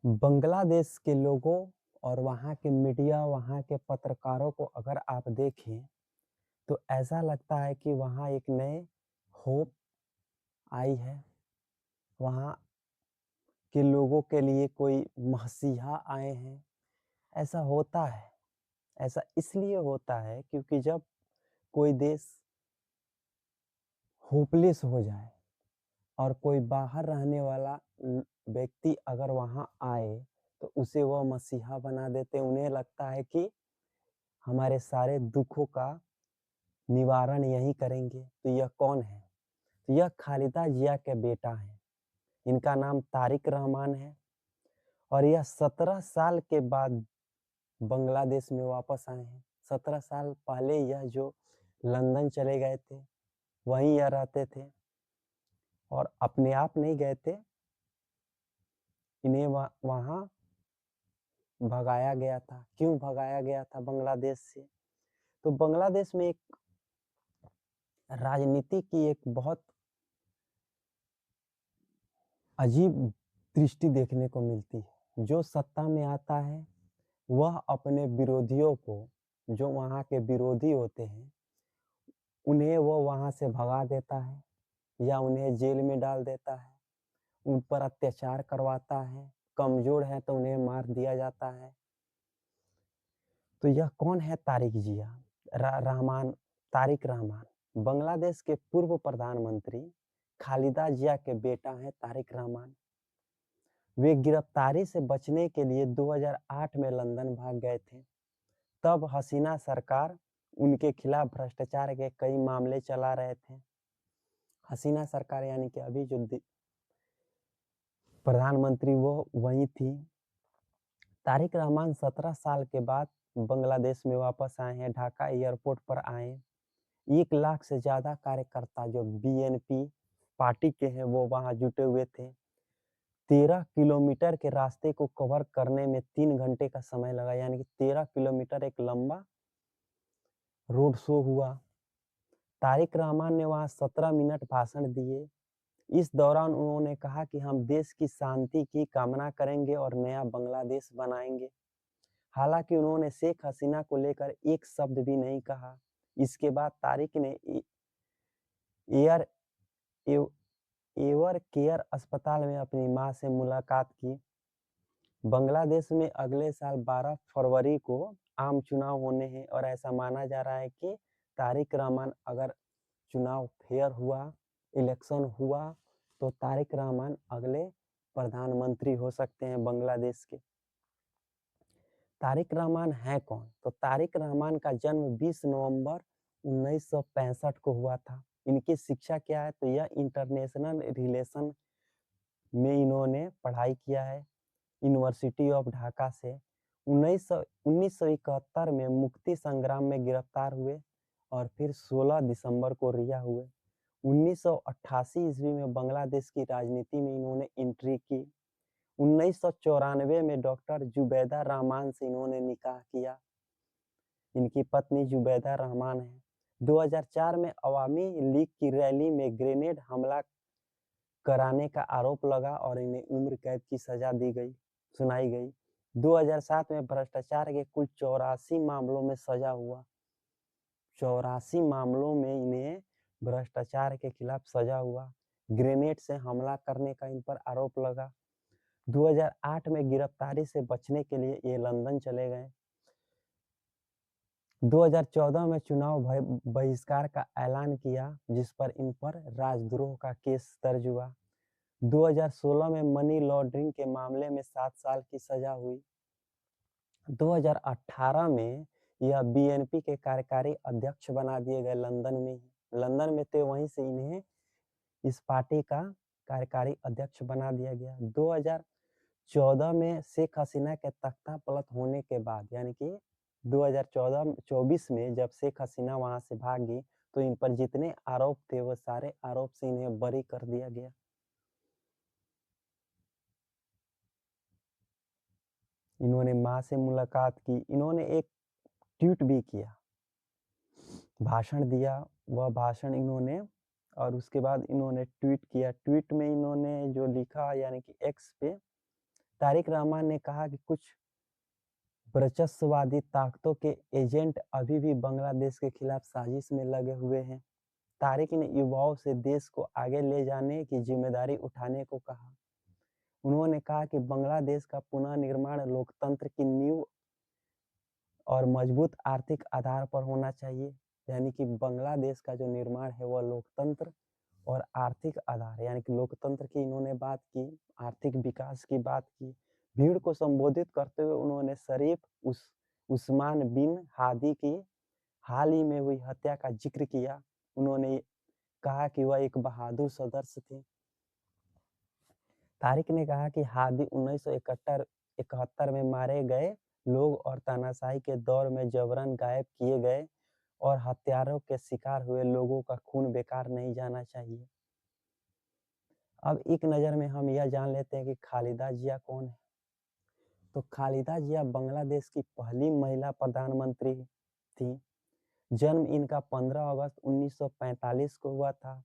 बांग्लादेश के लोगों और वहाँ के मीडिया, वहाँ के पत्रकारों को अगर आप देखें, तो ऐसा लगता है कि वहाँ एक नए होप आई है। वहाँ के लोगों के लिए कोई मसीहा आए हैं, ऐसा होता है। ऐसा इसलिए होता है क्योंकि जब कोई देश होपलेस हो जाए और कोई बाहर रहने वाला व्यक्ति अगर वहाँ आए, तो उसे वह मसीहा बना देते हैं। उन्हें लगता है कि हमारे सारे दुखों का निवारण यही करेंगे। तो यह कौन है? तो यह खालिदा जिया के बेटा हैं। इनका नाम तारिक रहमान है और यह 17 साल के बाद बांग्लादेश में वापस आए हैं। 17 साल पहले यह जो लंदन चले गए थे, वहीं यह रहते थे और अपने आप नहीं गए थे। इन्हें वहाँ भगाया गया था। क्यों भगाया गया था बांग्लादेश से? तो बांग्लादेश में एक राजनीति की एक बहुत अजीब दृष्टि देखने को मिलती है। जो सत्ता में आता है, वह अपने विरोधियों को, जो वहाँ के विरोधी होते हैं, उन्हें वो वहाँ से भगा देता है या उन्हें जेल में डाल देता है, उन पर अत्याचार करवाता है। कमज़ोर है तो उन्हें मार दिया जाता है। तो यह कौन है तारिक जिया? रहमान, तारिक रहमान बांग्लादेश के पूर्व प्रधानमंत्री खालिदा जिया के बेटा हैं तारिक रहमान। वे गिरफ्तारी से बचने के लिए 2008 में लंदन भाग गए थे। तब हसीना सरकार उनके खिलाफ भ्रष्टाचार के कई मामले चला रहे थे। हसीना सरकार यानी कि अभी जो प्रधानमंत्री वो वही थी। तारिक रहमान 17 साल के बाद बांग्लादेश में वापस आए हैं। ढाका एयरपोर्ट पर आए। 1 लाख से ज़्यादा कार्यकर्ता जो बीएनपी पार्टी के हैं, वो वहाँ जुटे हुए थे। 13 किलोमीटर के रास्ते को कवर करने में 3 घंटे का समय लगा, यानी कि 13 किलोमीटर एक लंबा रोड शो हुआ। तारिक रहमान ने वहाँ 17 मिनट भाषण दिए। इस दौरान उन्होंने कहा कि हम देश की शांति की कामना करेंगे और नया बांग्लादेश बनाएंगे। हालांकि उन्होंने शेख हसीना को लेकर एक शब्द भी नहीं कहा। इसके बाद तारिक ने एयर एव, एवर केयर अस्पताल में अपनी मां से मुलाकात की। बांग्लादेश में अगले साल 12 फरवरी को आम चुनाव होने हैं और ऐसा माना जा रहा है कि तारिक रहमान अगर चुनाव फेयर हुआ, इलेक्शन हुआ, तो तारिक रहमान अगले प्रधानमंत्री हो सकते हैं बांग्लादेश के। तारिक रहमान है कौन? तो तारिक रहमान का जन्म 20 नवंबर 1965 को हुआ था। इनकी शिक्षा क्या है? तो यह इंटरनेशनल रिलेशन में इन्होंने पढ़ाई किया है, यूनिवर्सिटी ऑफ ढाका से। 1971 में मुक्ति संग्राम में गिरफ्तार हुए और फिर 16 दिसंबर को रिहा हुए। 1988 ईस्वी में बांग्लादेश की राजनीति में इन्होंने एंट्री की। 1994 में डॉक्टर जुबैदा रहमान से इन्होंने निकाह किया। इनकी पत्नी जुबैदा रहमान है। 2004 में अवामी लीग की रैली में ग्रेनेड हमला कराने का आरोप लगा और इन्हें उम्र कैद की सजा सुनाई गई। 2007 में भ्रष्टाचार के कुल 84 मामलों में सजा हुआ। 84 मामलों में इन्हें भ्रष्टाचार के खिलाफ सजा हुआ। ग्रेनेड से हमला करने का इन पर आरोप लगा। 2008 में गिरफ्तारी से बचने के लिए ये लंदन चले गए। 2014 में चुनाव बहिष्कार का ऐलान किया, जिस पर इन पर राजद्रोह का केस दर्ज हुआ। 2016 में मनी लॉन्ड्रिंग के मामले में 7 साल की सजा हुई। 2018 में यह बीएनपी के कार्यकारी अध्यक्ष बना दिए गए लंदन में ही। लंदन में थे, वहीं से इन्हें इस पार्टी का कार्यकारी अध्यक्ष बना दिया गया। 2014 में शेख हसीना के तख्ता पलट होने के बाद, यानी कि 2024 में जब शेख हसीना वहां से भागी, तो इन पर जितने आरोप थे वो सारे आरोप से इन्हें बरी कर दिया गया। इन्होंने मां से मुलाकात की। इन्होंने एक ट्वीट भी किया, भाषण दिया। वह भाषण इन्होंने, और उसके बाद इन्होंने ट्वीट किया। ट्वीट में इन्होंने जो लिखा, यानी कि एक्स पे तारिक रहमान ने कहा कि कुछ वर्चस्ववादी ताकतों के एजेंट अभी भी बांग्लादेश के खिलाफ साजिश में लगे हुए हैं। तारिक ने युवाओं से देश को आगे ले जाने की जिम्मेदारी उठाने को कहा। उन्होंने कहा कि बांग्लादेश का पुनर्निर्माण लोकतंत्र की नींव और मजबूत आर्थिक आधार पर होना चाहिए। यानी कि बांग्लादेश का जो निर्माण है वह लोकतंत्र और आर्थिक आधार, यानी कि लोकतंत्र की इन्होंने बात की, आर्थिक विकास की बात की। भीड़ को संबोधित करते हुए उन्होंने शरीफ उस्मान बिन हादी की हाल ही में हुई हत्या का जिक्र किया। उन्होंने कहा कि वह एक बहादुर सदस्य थे। तारिक ने कहा कि हादी 1971 में मारे गए लोग और तानाशाही के दौर में जबरन गायब किए गए और हत्यारों के शिकार हुए लोगों का खून बेकार नहीं जाना चाहिए। अब एक नज़र में हम यह जान लेते हैं कि खालिदा जिया कौन है। तो खालिदा जिया बांग्लादेश की पहली महिला प्रधानमंत्री थी। जन्म इनका 15 अगस्त 1945 को हुआ था।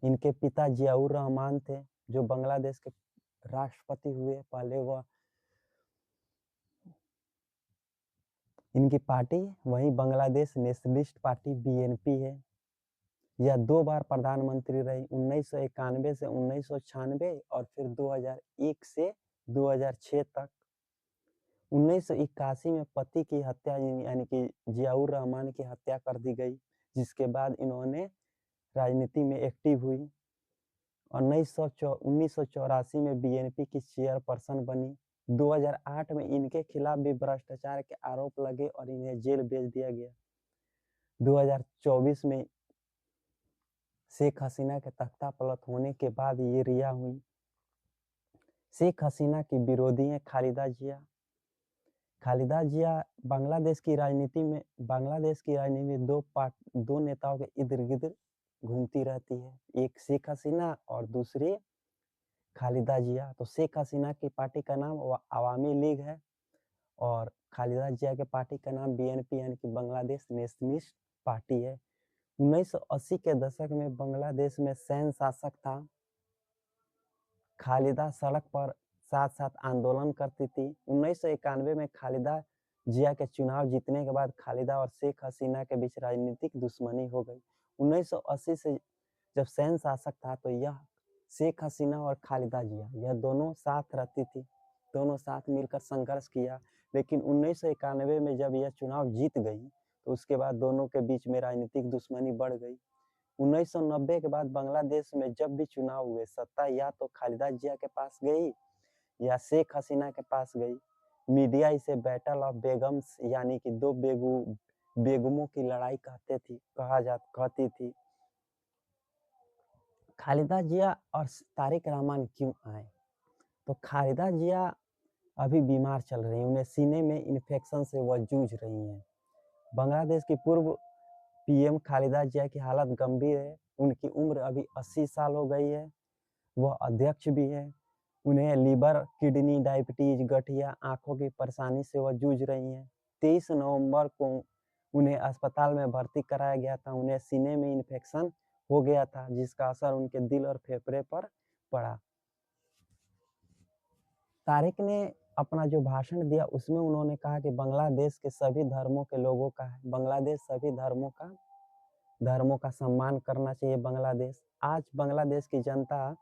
इनके पिता जियाउर रहमान थे, जो बांग्लादेश के राष्ट्रपति हुए। पहले वह इनकी पार्टी वही बांग्लादेश नेशनलिस्ट पार्टी बीएनपी है। यह 2 बार प्रधानमंत्री रही, 1991 से 1996 और फिर 2001 से 2006 तक। 1981 में पति की हत्या यानी कि जियाउर रहमान की हत्या कर दी गई, जिसके बाद इन्होंने राजनीति में एक्टिव हुई और 1984 में बीएनपी की चेयरपर्सन बनी। 2008 में इनके खिलाफ भी भ्रष्टाचार के आरोप लगे और इन्हें जेल भेज दिया गया। 2024 में शेख हसीना के तख्ता पलट होने के बाद ये रिहा हुई। शेख हसीना की विरोधी हैं खालिदा जिया। खालिदा जिया बांग्लादेश की राजनीति में दो नेताओं के इर्द-गिर्द घूमती रहती है। एक शेख हसीना और दूसरी खालिदा जिया। तो शेख हसीना की पार्टी का नाम अवामी लीग है और खालिदा जिया के पार्टी का नाम बीएनपी यानी कि बांग्लादेश नेशनलिस्ट पार्टी है। 1980 के दशक में बांग्लादेश में सैन्य शासक था। खालिदा सड़क पर साथ साथ आंदोलन करती थी। 1991 में खालिदा जिया के चुनाव जीतने के बाद खालिदा और शेख हसीना के बीच राजनीतिक दुश्मनी हो गई। 1980 से जब सैन्य शासक था तो यह शेख हसीना और खालिदा जिया यह दोनों साथ रहती थी, दोनों साथ मिलकर संघर्ष किया। लेकिन 1991 में जब यह चुनाव जीत गई तो उसके बाद दोनों के बीच में राजनीतिक दुश्मनी बढ़ गई। 1990 के बाद बांग्लादेश में जब भी चुनाव हुए, सत्ता या तो खालिदा जिया के पास गई या शेख हसीना के पास गई। मीडिया इसे बैटल ऑफ बेगम्स यानी कि दो बेगमों की लड़ाई कहती थी। खालिदा जिया और तारिक रहमान क्यों आए? तो खालिदा जिया अभी बीमार चल रही हैं, उन्हें सीने में इन्फेक्शन से वह जूझ रही हैं। बांग्लादेश की पूर्व पीएम खालिदा जिया की हालत गंभीर है। उनकी उम्र अभी 80 साल हो गई है। वह अध्यक्ष भी है। उन्हें लीवर, किडनी, डायबिटीज, गठिया, आंखों की परेशानी से वह जूझ रही हैं। 23 नवंबर को उन्हें अस्पताल में भर्ती कराया गया था। उन्हें सीने में इन्फेक्शन हो गया था, जिसका असर उनके दिल और फेफड़े पर पड़ा। तारिक ने अपना जो भाषण दिया उसमें उन्होंने कहा कि बांग्लादेश के सभी धर्मों के लोगों का है। बांग्लादेश सभी धर्मों का सम्मान करना चाहिए। बांग्लादेश आज बांग्लादेश की जनता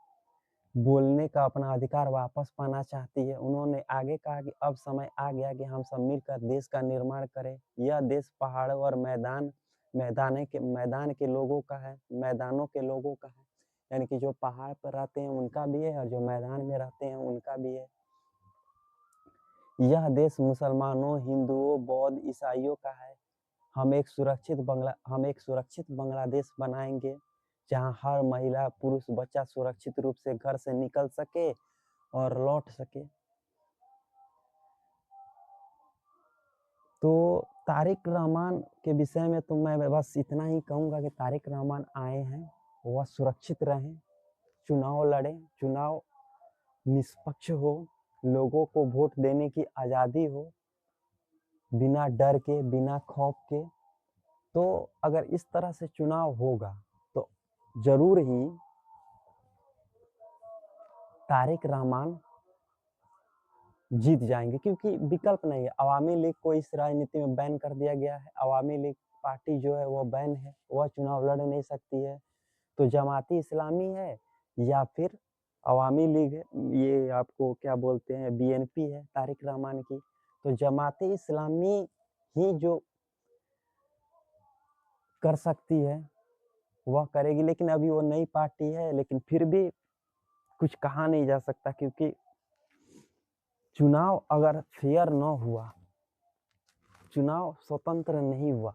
बोलने का अपना अधिकार वापस पाना चाहती है। उन्होंने आगे कहा कि अब समय आ गया कि हम सब मिलकर देश का निर्माण करें। यह देश पहाड़ों और मैदान के लोगों का है, मैदानों के लोगों का है। यानी कि जो पहाड़ पर रहते हैं उनका भी है और जो मैदान में रहते हैं उनका भी है। यह देश मुसलमानों, हिंदुओं, बौद्ध, ईसाइयों का है। हम एक सुरक्षित बांग्लादेश बनाएंगे, जहां हर महिला, पुरुष, बच्चा सुरक्षित रूप से घर से निकल सके और लौट सके। तो तारिक रहमान के विषय में तो मैं बस इतना ही कहूँगा कि तारिक रहमान आए हैं, वह सुरक्षित रहें, चुनाव लड़ें, चुनाव निष्पक्ष हो, लोगों को वोट देने की आज़ादी हो, बिना डर के, बिना खौफ के। तो अगर इस तरह से चुनाव होगा तो जरूर ही तारिक रहमान जीत जाएँगे क्योंकि विकल्प नहीं है। अवामी लीग को इस राजनीति में बैन कर दिया गया है। अवामी लीग पार्टी जो है वो बैन है, वह चुनाव लड़ नहीं सकती है। तो जमाती इस्लामी है या फिर अवामी लीग है, ये आपको क्या बोलते हैं बीएनपी है तारिक रहमान की। तो जमाती इस्लामी ही जो कर सकती है, वह करेगी, लेकिन अभी वो नई पार्टी है, लेकिन फिर भी कुछ कहा नहीं जा सकता क्योंकि चुनाव अगर फेयर न हुआ, चुनाव स्वतंत्र नहीं हुआ,